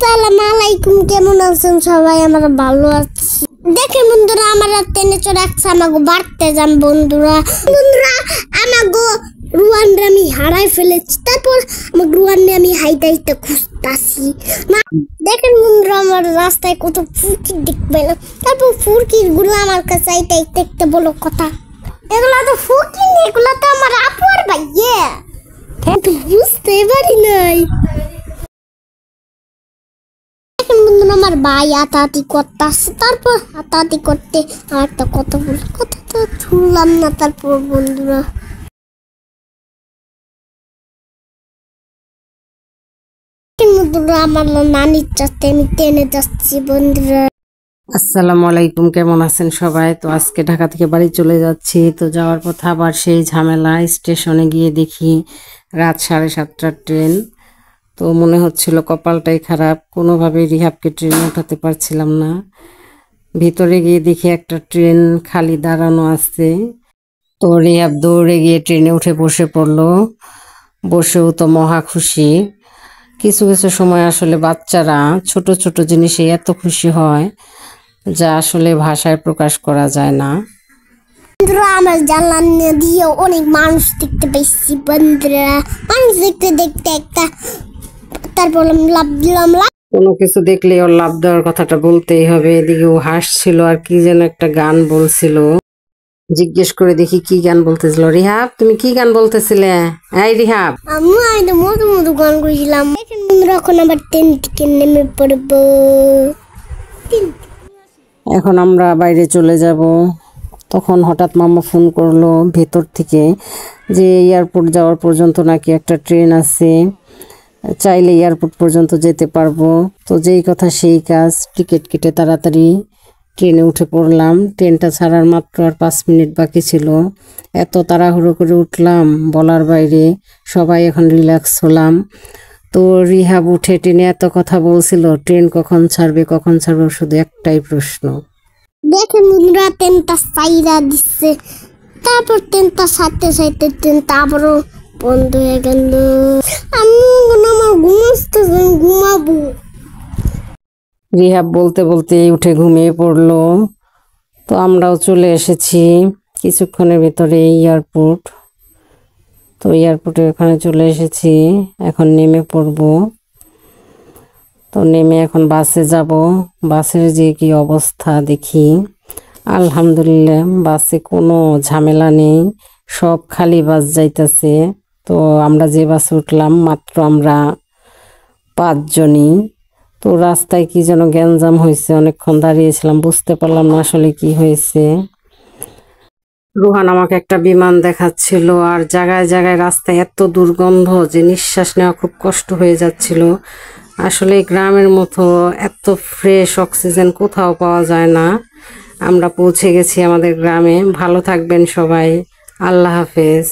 আসসালামু আলাইকুম, কেমন আছেন সবাই? আমরা ভালো আছি। দেখেন বন্ধুরা, আমরা ট্রেনে চড়ে আসছি, আমাকে বাড়তে যান বন্ধুরা। আমাকে রুয়ানরে আমি হারাই ফেলেছি। তারপর আমাকে রুয়ানরে আমি হাইতে হাইতে খুঁজতাছি না। দেখেন বন্ধুরা, আমার রাস্তায় কত ফুরকি দেখবে না। তারপর ফুরকির গুলো আমার কাছে হাইতে হাইতে একটা বলো কথা, এগুলা তো ফুরকি নেই, এগুলা তো আমার আপু আর ভাইয়া। কিন্তু বুঝতে পারি নাই। আমার ভাই আতাতি করতেছে, তারপর আতাতি করতে আমার তো কত কথা তো শুনলাম না। তারপর বন্ধুরা আমার নানির চাচ্ছে, আমি ট্রেনে যাচ্ছি বন্ধুরা। আসসালামু আলাইকুম, কেমন আছেন সবাই? তো আজকে ঢাকা থেকে বাড়ি চলে যাচ্ছি। তো যাওয়ার পথে আবার সেই ঝামেলা, স্টেশনে গিয়ে দেখি রাত 7:30টার ট্রেন। তো মনে হচ্ছিল কপালটাই খারাপ, কোনোভাবে রিহাবকে ট্রেনে উঠাতে পারছিলাম না। ভিতরে গিয়ে দেখি একটা ট্রেন খালি দাঁড়ানো আছে। তো রিহাব দৌড়ে গিয়ে ট্রেনে উঠে বসে পড়লো। বসেও তো মহা খুশি। কিছু কিছু সময় আসলে বাচ্চারা ছোট ছোট জিনিসে এত খুশি হয় যা আসলে ভাষায় প্রকাশ করা যায় না। বন্ধুরা আমার জানলা দিয়ে অনেক মানুষ দেখতে পাইছি বন্ধুরা। মানুষ দেখতে দেখতে একটা, তারপর লাভ দিলাম। কোনো কিছু দেখলে ওর লাভ দেওয়ার কথাটা বলতেই হবে। এদিকে ও হাসছিল আর কি যেন একটা গান বলছিল। জিজ্ঞেস করে দেখি কি গান বলতেছিল। রিহাব, তুমি কি গান বলতেছিলে? এই রিহাব, আমি মধু মধু গান করেছিলাম। দেখেন বন্ধুরা, এখন আবার ট্রেন থেকে নেমে পড়বো। এখন আমরা বাইরে চলে যাব। তখন হঠাৎ মামা ফোন করলো ভেতর থেকে যে এয়ারপোর্ট যাওয়ার পর্যন্ত নাকি একটা ট্রেন আছে, চাইলে এয়ারপোর্ট পর্যন্ত যেতে পারবো। তো যেই কথা সেই কাজ, টিকিট কেটে তাড়াতাড়ি ট্রেনে উঠে পড়লাম। ট্রেনটা ছাড়ার মাত্র আর 5 মিনিট বাকি ছিল। এত তাড়াহুড়ো করে উঠলাম বলার বাইরে। সবাই এখন রিল্যাক্স হলাম। তো রিহাব উঠে ট্রেনে এত কথা বলছিল, ট্রেন কখন ছাড়বে কখন ছাড়বে, শুধু একটাই প্রশ্ন। দেখেন বন্ধুরা, ট্রেনটা সাইরা দিচ্ছে। তারপর ট্রেনটা সাথে সাথে ট্রেনটা আবারও বন্ধ হয়ে গেল। আমার ঘুমাবো। রিহাব বলতে বলতে উঠে ঘুমিয়ে পড়লো। তো আমরাও চলে এসেছি কিছুক্ষণের ভিতরে এয়ারপোর্ট। তো এয়ারপোর্টে ওখানে চলে এসেছি, এখন নেমে পড়বো। তো নেমে এখন বাসে যাব। বাসের যে কি অবস্থা দেখি। আলহামদুলিল্লাহ বাসে কোনো ঝামেলা নেই, সব খালি বাস যাইতেছে। তো আমরা যে বাসে উঠলাম মাত্র আমরা 5 জনই। তো রাস্তায় কি যেন গ্যাঞ্জাম হয়েছে, অনেকক্ষণ দাঁড়িয়েছিলাম, বুঝতে পারলাম না আসলে কি হয়েছে। রুহান আমাকে একটা বিমান দেখাচ্ছিল, আর জায়গায় জায়গায় রাস্তায় এত দুর্গন্ধ যে নিঃশ্বাস নেওয়া খুব কষ্ট হয়ে যাচ্ছিল। আসলে গ্রামের মতো এত ফ্রেশ অক্সিজেন কোথাও পাওয়া যায় না। আমরা পৌঁছে গেছি আমাদের গ্রামে। ভালো থাকবেন সবাই, আল্লাহ হাফেজ।